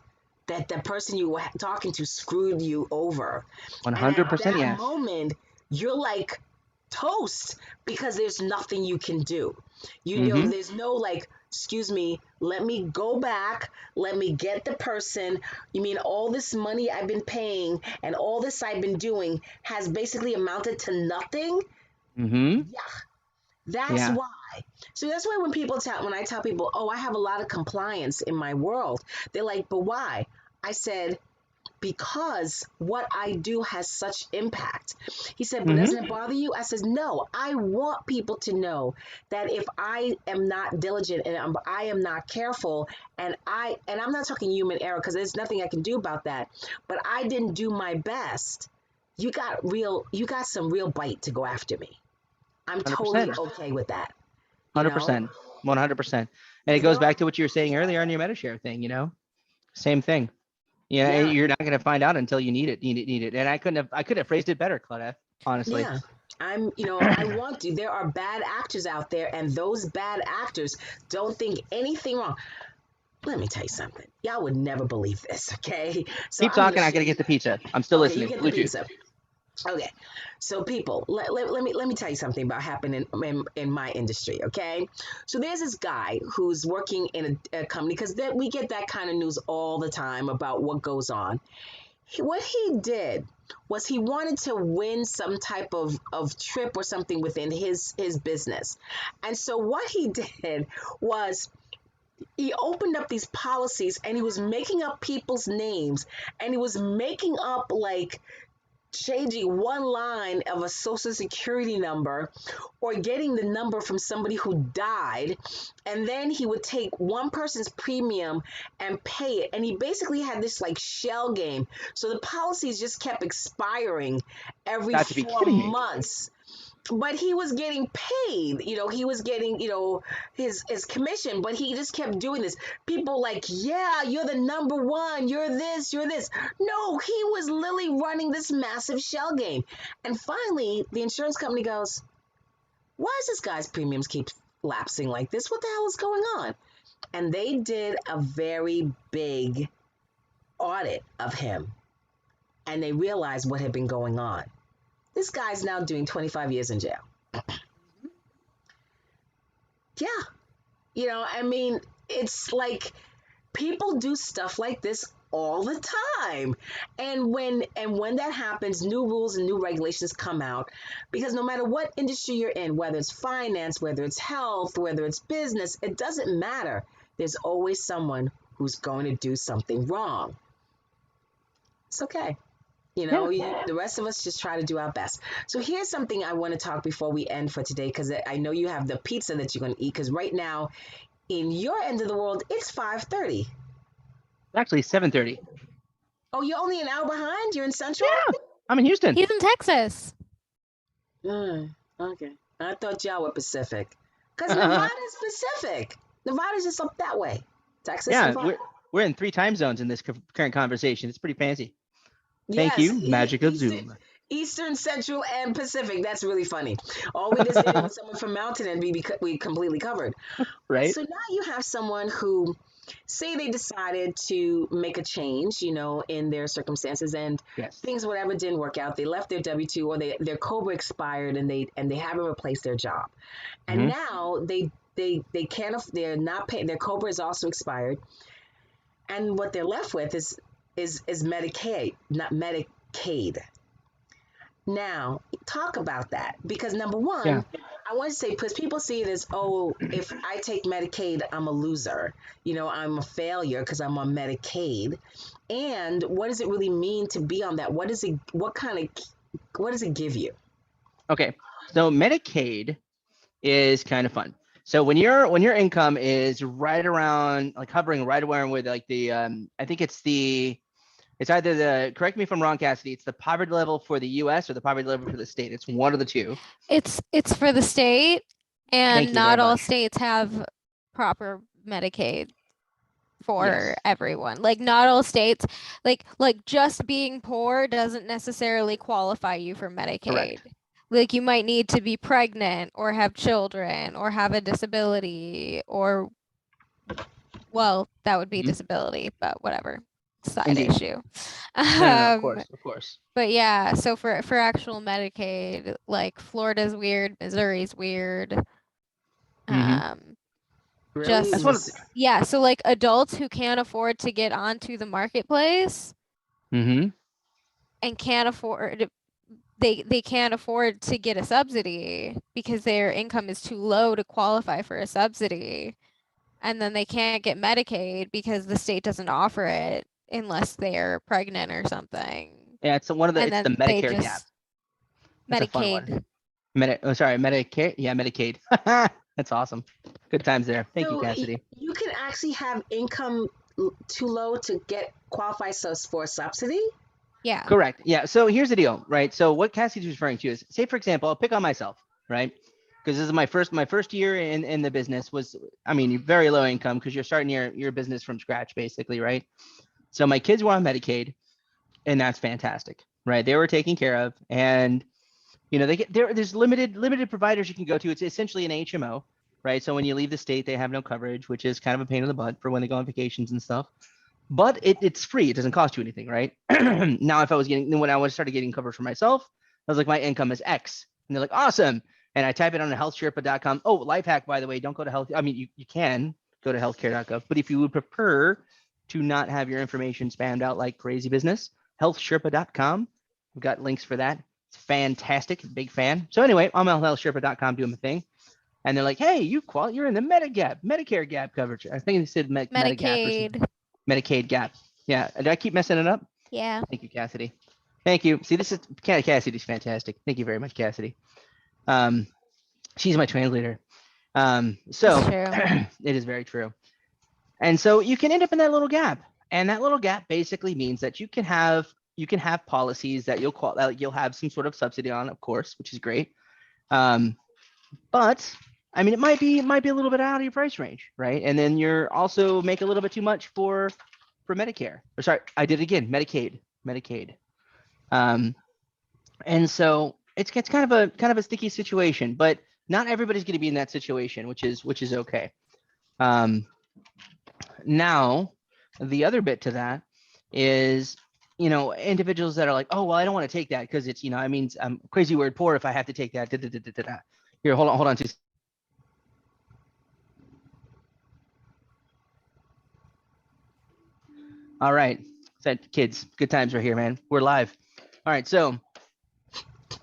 that the person you were talking to screwed you over. 100%, at that yes. moment, you're like toast, because there's nothing you can do. You know, there's no like, excuse me, let me go back, let me get the person. You mean all this money I've been paying and all this I've been doing has basically amounted to nothing? Yeah. That's why. So that's why when I tell people, oh, I have a lot of compliance in my world, they're like, but why? I said, because what I do has such impact. He said, but doesn't it bother you? I says, no, I want people to know that if I am not diligent and I am not careful, and I'm not talking human error, because there's nothing I can do about that, but I didn't do my best, you got some real bite to go after me. I'm 100%. Totally okay with that. 100%. 100%. And it goes back to what you were saying earlier on your MetaShare thing, same thing. Yeah, you're not going to find out until you need it. And I could have phrased it better, Claudette, honestly. Yeah. I want to. There are bad actors out there, and those bad actors don't think anything wrong. Let me tell you something. Y'all would never believe this, okay? So keep talking. I got to get the pizza. I'm still listening. You get the pizza. Okay, so people, let me tell you something about happening in my industry, okay? So there's this guy who's working in a company, because we get that kind of news all the time about what goes on. What he did was he wanted to win some type of trip or something within his business. And so what he did was he opened up these policies, and he was making up people's names, and he was making up like changing one line of a social security number or getting the number from somebody who died, and then he would take one person's premium and pay it, and he basically had this like shell game. So the policies just kept expiring every 4 months. But he was getting paid, he was getting, his commission, but he just kept doing this. People like, yeah, you're the number one, you're this. No, he was literally running this massive shell game. And finally, the insurance company goes, why is this guy's premiums keep lapsing like this? What the hell is going on? And they did a very big audit of him, and they realized what had been going on. This guy's now doing 25 years in jail. Yeah. It's like people do stuff like this all the time. And when that happens, new rules and new regulations come out, because no matter what industry you're in, whether it's finance, whether it's health, whether it's business, it doesn't matter. There's always someone who's going to do something wrong. It's okay. The rest of us just try to do our best. So here's something I want to talk before we end for today, because I know you have the pizza that you're going to eat, because right now in your end of the world, it's 5:30. Actually, 7:30. Oh, you're only an hour behind? You're in Central? Yeah, I'm in Houston. He's in Texas. Okay. I thought y'all were Pacific. Because Nevada's Pacific. Nevada's just up that way. Texas, yeah, Nevada. We're in 3 time zones in this current conversation. It's pretty fancy. Thank Yes, you, magic of Eastern, Zoom. Eastern, Central, and Pacific. That's really funny. All we just needed was someone from Mountain, and we completely covered. Right? So now you have someone who, say, they decided to make a change, in their circumstances, and Yes. things whatever didn't work out. They left their W-2, or their COBRA expired, and they haven't replaced their job, and Mhm. now they can't. They're not paying. Their COBRA is also expired, and what they're left with is Medicaid, not Medicaid. Now, talk about that, because number Yeah. one, I want to say, because people see it as, oh, if I take Medicaid, I'm a loser. I'm a failure because I'm on Medicaid. And what does it really mean to be on that? What does it give you? Okay. So Medicaid is kind of fun. So when your income is right around, like, hovering right around with, like, the I think it's either the, correct me if I'm wrong, Cassidy, it's the poverty level for the US or the poverty level for the state. It's one of the two. It's for the state, Thank and you very not all much. states have proper Medicaid for Yes. everyone. Like, not all states, like just being poor doesn't necessarily qualify you for Medicaid. Correct. Like, you might need to be pregnant or have children or have a disability, or, well, that would be Mhm. disability, but whatever. Side Indeed. issue. No, of course. But yeah, so for actual Medicaid, like, Florida's weird, Missouri's weird. Mhm. Really? That's one of Just yeah, so, like, adults who can't afford to get onto the marketplace Mhm. and can't afford they can't afford to get a subsidy because their income is too low to qualify for a subsidy. And then they can't get Medicaid because the state doesn't offer it unless they're pregnant or something. Yeah, it's one of the And it's the then they Medicare gap. just That's a fun one. Medicaid. Medicare. Yeah, Medicaid. That's awesome. Good times there. Thank you, So Cassidy. you can actually have income too low to qualify for a subsidy? Yeah. Correct. Yeah. So here's the deal, right? So what Cassie's referring to is, say, for example, I'll pick on myself, right? Because this is my first year in the business was, I mean, very low income because you're starting your business from scratch, basically, right? So my kids were on Medicaid, and that's fantastic, right? They were taken care of, and there's limited providers you can go to. It's essentially an HMO, right? So when you leave the state, they have no coverage, which is kind of a pain in the butt for when they go on vacations and stuff. But it's free. It doesn't cost you anything, right? Now, when I started getting coverage for myself, I was like, my income is X, and they're like, awesome. And I type it on healthsherpa.com. Oh, life hack, by the way, don't go to health. I mean, you can go to healthcare.gov, but if you would prefer to not have your information spammed out like crazy business, healthsherpa.com. We've got links for that. It's fantastic. Big fan. So anyway, I'm on healthsherpa.com doing my thing. And they're like, hey, you're in the Medicare gap coverage. I think they said Medigap or something. Medicaid. Medicaid gap. Yeah. Did I keep messing it up? Yeah. Thank you, Cassidy. Thank you. See, this is Cassidy's fantastic. Thank you very much, Cassidy. She's my translator. So True. it is very true. And so you can end up in that little gap. And that little gap basically means that you can have policies that you'll have some sort of subsidy on, of course, which is great. But I mean, it might be a little bit out of your price range, right? And then you're also make a little bit too much for Medicare. Or sorry, I did it again. Medicaid. And so it's kind of a sticky situation, but not everybody's going to be in that situation, which is okay. Now, the other bit to that is, individuals that are like, oh, well, I don't want to take that because it's, it means I'm crazy word poor if I have to take that. Here, hold on. All right. So, kids, good times right here, man. We're live. All right. So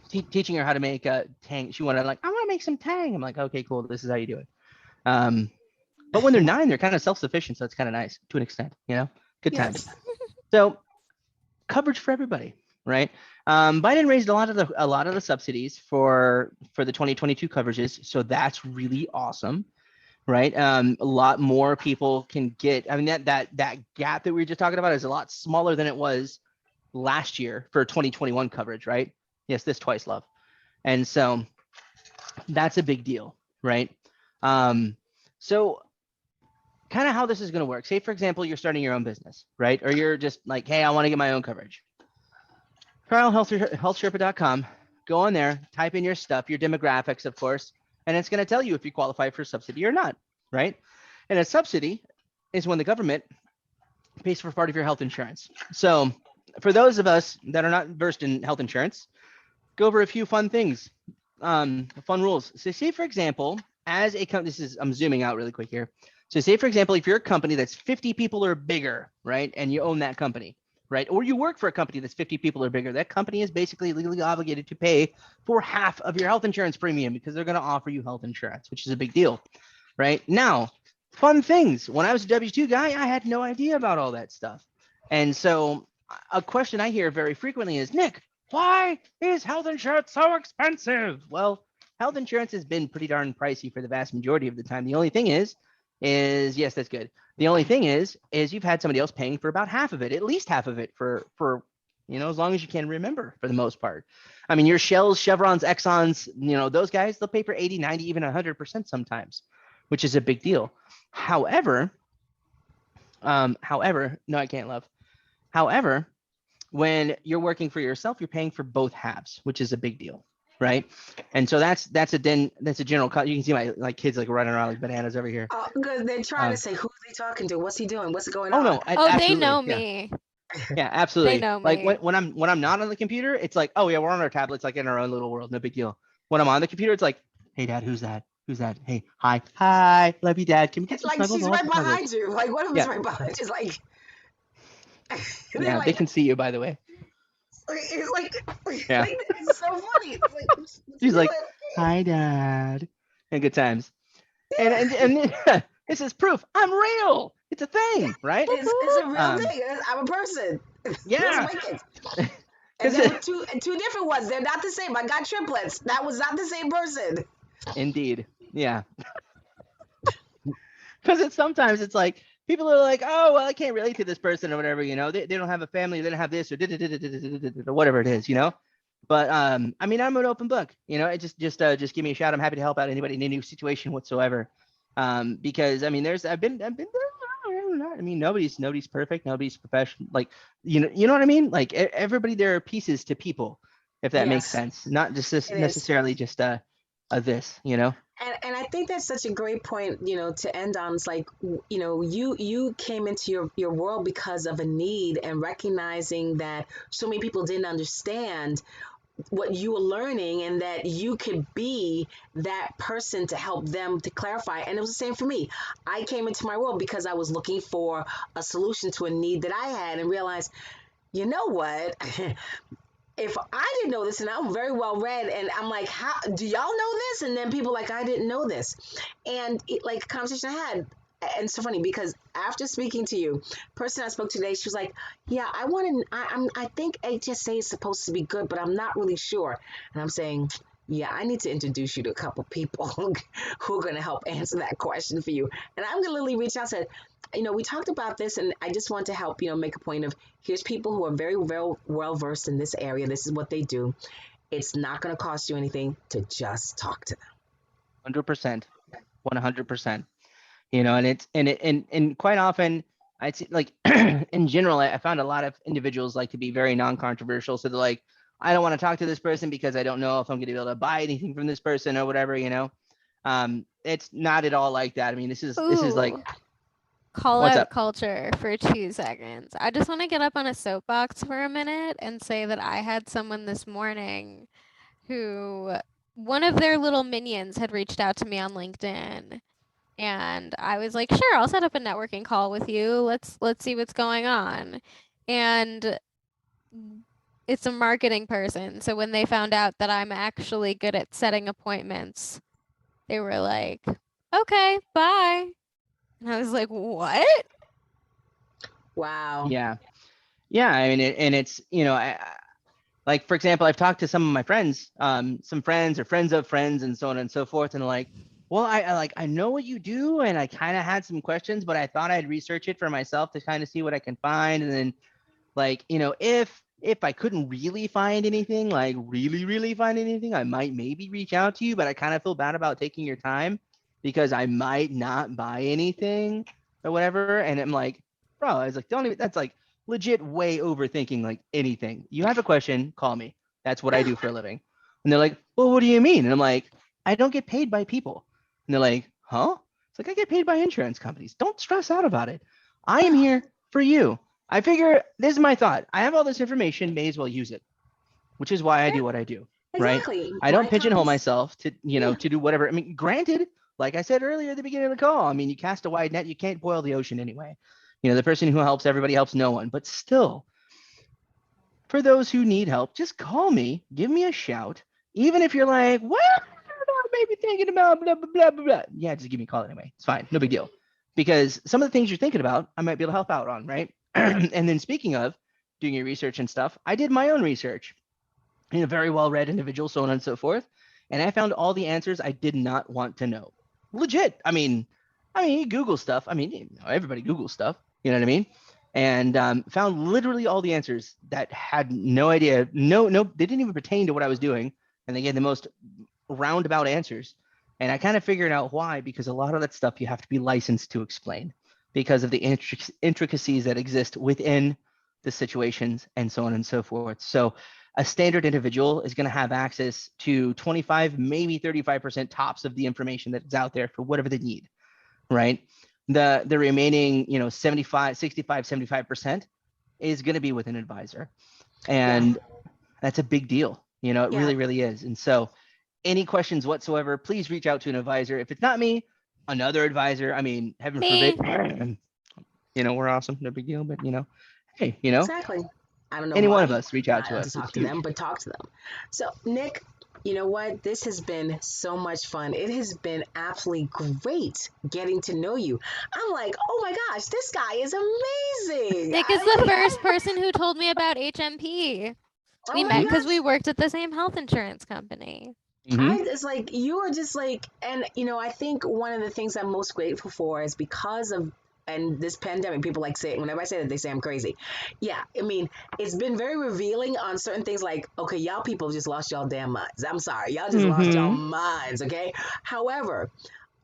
teaching her how to make a tang. She wanted, like, I want to make some tang. I'm like, okay, cool. This is how you do it. But when they're 9, they're kind of self-sufficient. So it's kind of nice to an extent, good times. Yes. So coverage for everybody, right? Biden raised a lot of the subsidies for the 2022 coverages. So that's really awesome. Right. A lot more people can get, I mean, that gap that we were just talking about is a lot smaller than it was last year for 2021 coverage, right? Yes, this twice, love. And so that's a big deal, right? So kind of how this is going to work. Say, for example, you're starting your own business, right? Or you're just like, hey, I want to get my own coverage. TrialHealthSherpa.com. Go on there, type in your stuff, your demographics, of course, and it's going to tell you if you qualify for a subsidy or not, right? And a subsidy is when the government pays for part of your health insurance. So for those of us that are not versed in health insurance, go over a few fun things, fun rules. So say, for example, as a company, I'm zooming out really quick here. So say, for example, if you're a company that's 50 people or bigger, right, and you own that company, right, or you work for a company that's 50 people or bigger, that company is basically legally obligated to pay for half of your health insurance premium because they're going to offer you health insurance, which is a big deal, right? Now, fun things. When I was a W-2 guy, I had no idea about all that stuff. And so a question I hear very frequently is, Nick, why is health insurance so expensive? Well, health insurance has been pretty darn pricey for the vast majority of the time. The only thing is yes, that's good. The only thing is you've had somebody else paying for about half of it, at least half of it for as long as you can remember, for the most part. I mean, your Shells, Chevrons, Exxons, those guys, they'll pay for 80, 90, even 100% sometimes, which is a big deal. However, no, I can't, love. However, when you're working for yourself, you're paying for both halves, which is a big deal, right? And so that's a general cut. You can see my kids running around like bananas over here. Oh, because they're trying to say, who's he talking to? What's he doing? What's going Oh on? no, they know yeah. me. Yeah, absolutely. They know like me. when I'm not on the computer, it's like, oh yeah, we're on our tablets, like in our own little world, no big deal. When I'm on the computer, it's like, hey dad, who's that? Hey, hi, love you, dad. Can we get some Like snuggles? she's right behind you. Like what if it's right behind? She's like, yeah, they can see you, by the way. It's like Yeah. it's so funny. It's like, she's like, hi, dad, and good times. And this is proof I'm real. It's a thing, right? It's a real thing. I'm a person. Yeah. And there were two different ones. They're not the same. I got triplets. That was not the same person. Indeed. Yeah. Because sometimes it's like people are like, oh, well, I can't relate to this person or whatever, they don't have a family, they don't have this or whatever it is, But I mean, I'm an open book, it just give me a shout. I'm happy to help out anybody in any situation whatsoever. Because I mean, I've been there. I mean, nobody's perfect. Nobody's professional. Like, you know what I mean? Like everybody, there are pieces to people, if that makes sense. Not just necessarily just this, And I think that's such a great point, to end on. It's like, you came into your world because of a need and recognizing that so many people didn't understand what you were learning and that you could be that person to help them to clarify. And it was the same for me. I came into my world because I was looking for a solution to a need that I had and realized, you know what? If I didn't know this, and I'm very well read, and I'm like, how do y'all know this? And then people like, I didn't know this. And like a conversation I had, and it's so funny because after speaking to you, person I spoke to today, she was like, yeah, I think HSA is supposed to be good, but I'm not really sure. And I'm saying, yeah, I need to introduce you to a couple people who are going to help answer that question for you. And I'm going to literally reach out and say, we talked about this, and I just want to help, make a point of, here's people who are very well versed in this area. This is what they do. It's not going to cost you anything to just talk to them. 100%, 100%. And quite often, I'd say, like, in general, I found a lot of individuals like to be very non-controversial. So they're like, I don't want to talk to this person because I don't know if I'm going to be able to buy anything from this person or whatever, It's not at all like that. I mean, this is like, call out culture for 2 seconds. I just want to get up on a soapbox for a minute and say that I had someone this morning who, one of their little minions had reached out to me on LinkedIn. And I was like, sure, I'll set up a networking call with you. Let's see what's going on. And it's a marketing person. So when they found out that I'm actually good at setting appointments, they were like, okay, bye. And I was like, what? Wow. Yeah. I mean, and it's, like, for example, I've talked to some of my friends, some friends or friends of friends and so on and so forth. And like, well, I know what you do. And I kind of had some questions, but I thought I'd research it for myself to kind of see what I can find. And then like, if I couldn't really find anything, like really find anything, I might maybe reach out to you, but I kind of feel bad about taking your time because I might not buy anything. or whatever. And I'm like, bro, I was like, don't even, that's like legit way overthinking like anything. You have a question, call me. That's what I do for a living. And they're like, well, what do you mean? And I'm like, I don't get paid by people. And they're like, huh? It's like, I get paid by insurance companies. Don't stress out about it. I am here for you. I figure, this is my thought. I have all this information, may as well use it, which is why I do what I do. Exactly. Right? I don't My pigeonhole comments- myself to, to do whatever. I mean, granted, like I said earlier at the beginning of the call, I mean, you cast a wide net, you can't boil the ocean anyway. The person who helps everybody helps no one. But still, for those who need help, just call me, give me a shout. Even if you're like, well, maybe thinking about blah, blah, blah, blah, blah. Yeah, just give me a call anyway. It's fine. No big deal. Because some of the things you're thinking about, I might be able to help out on, right? And then speaking of doing your research and stuff, I did my own research. A very well-read individual, so on and so forth. And I found all the answers I did not want to know. Legit. I mean, you Google stuff. I mean, everybody Googles stuff. You know what I mean? And found literally all the answers that had no idea. No, they didn't even pertain to what I was doing. And they gave the most roundabout answers. And I kind of figured out why, because a lot of that stuff you have to be licensed to explain because of the intricacies that exist within the situations and so on and so forth. So a standard individual is going to have access to 25, maybe 35% tops of the information that's out there for whatever they need, right? The remaining, 75% is going to be with an advisor. And that's a big deal. It really, really is. And so any questions whatsoever, please reach out to an advisor. If it's not me, another advisor. I mean, heaven forbid, we're awesome. No big deal, but hey, Exactly. I don't know. Any one of us reach out to us. Talk to them, but talk to them. So, Nick, you know what? This has been so much fun. It has been absolutely great getting to know you. I'm like, oh my gosh, this guy is amazing. Nick is the first person who told me about HMP. We met because we worked at the same health insurance company. It's like you are just like, and I think one of the things I'm most grateful for is because of this pandemic. People like say, whenever I say that, they say I'm crazy. Yeah, I mean, it's been very revealing on certain things. Like, okay, y'all people just lost y'all damn minds. I'm sorry, y'all just lost y'all minds. Okay. However,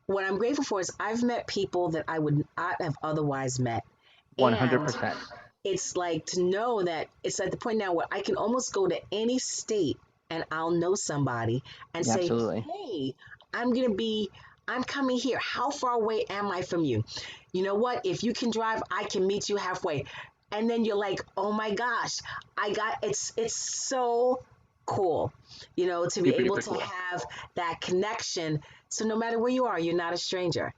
what I'm grateful for is I've met people that I would not have otherwise met. 100%. It's like to know that it's at the point now where I can almost go to any state and I'll know somebody and say, hey, I'm coming here. How far away am I from you? You know what? If you can drive, I can meet you halfway. And then you're like, oh my gosh, it's so cool, to be able to have that connection. So no matter where you are, you're not a stranger.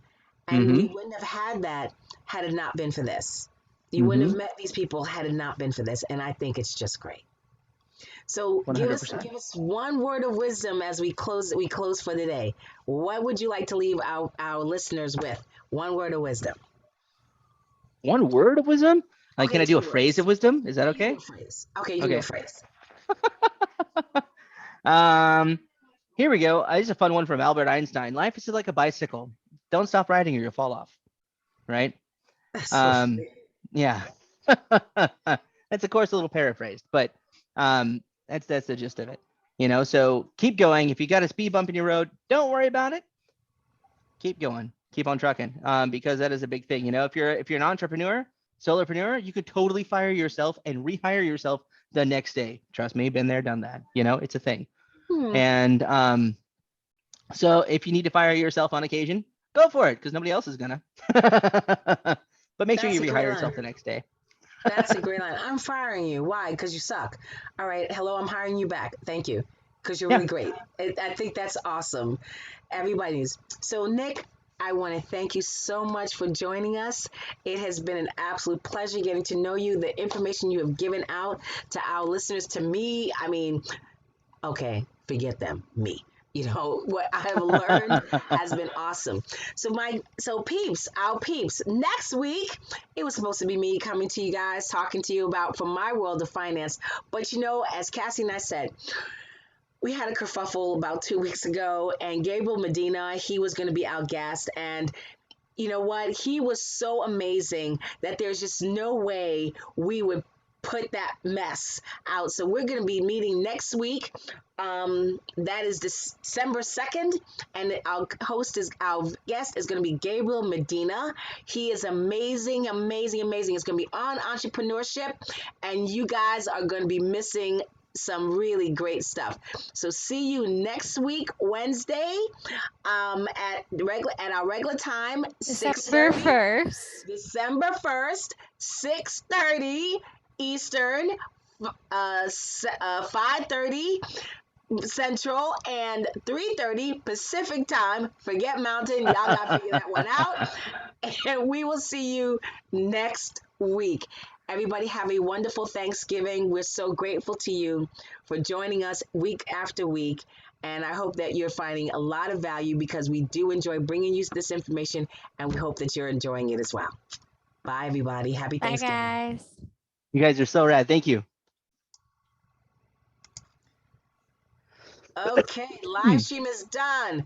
And we wouldn't have had that had it not been for this. You wouldn't have met these people had it not been for this. And I think it's just great. So give us one word of wisdom as we close for the day. What would you like to leave our listeners with? One word of wisdom. One word of wisdom? Like, can I do a phrase of wisdom? Is that okay? You can do a phrase. Here we go. This is a fun one from Albert Einstein. Life is like a bicycle. Don't stop riding or you'll fall off. Right? Yeah. That's of course a little paraphrased, but that's the gist of it. So keep going. If you got a speed bump in your road, don't worry about it. Keep going. Keep on trucking. Because that is a big thing. If you're an entrepreneur, solopreneur, you could totally fire yourself and rehire yourself the next day. Trust me, been there, done that. It's a thing. And so if you need to fire yourself on occasion, go for it, because nobody else is gonna. But make sure you rehire yourself the next day. That's a great line. I'm firing you. Why? Because you suck. All right. Hello, I'm hiring you back. Thank you. Because you're really great. I think that's awesome. Everybody's. So, Nick, I want to thank you so much for joining us. It has been an absolute pleasure getting to know you. The information you have given out to our listeners, to me, I mean, okay, forget them, me. What I have learned has been awesome. So our peeps, next week, it was supposed to be me coming to you guys, talking to you about from my world of finance. But as Cassie and I said, we had a kerfuffle about 2 weeks ago, and Gabriel Medina, he was going to be our guest. And you know what? He was so amazing that there's just no way we would put that mess out. So we're going to be meeting next week. That is December 2nd. And our guest is going to be Gabriel Medina. He is amazing, amazing, amazing. It's going to be on entrepreneurship, and you guys are going to be missing some really great stuff. So see you next week, Wednesday, at our regular time, December 1st. December 1st, 6:30 Eastern, 5:30 Central, and 3:30 Pacific time. Forget Mountain. Y'all gotta figure that one out. And we will see you next week. Everybody have a wonderful Thanksgiving. We're so grateful to you for joining us week after week. And I hope that you're finding a lot of value, because we do enjoy bringing you this information, and we hope that you're enjoying it as well. Bye, everybody. Happy Bye, Thanksgiving. guys. You guys are so rad. Thank you. Okay, live stream is done.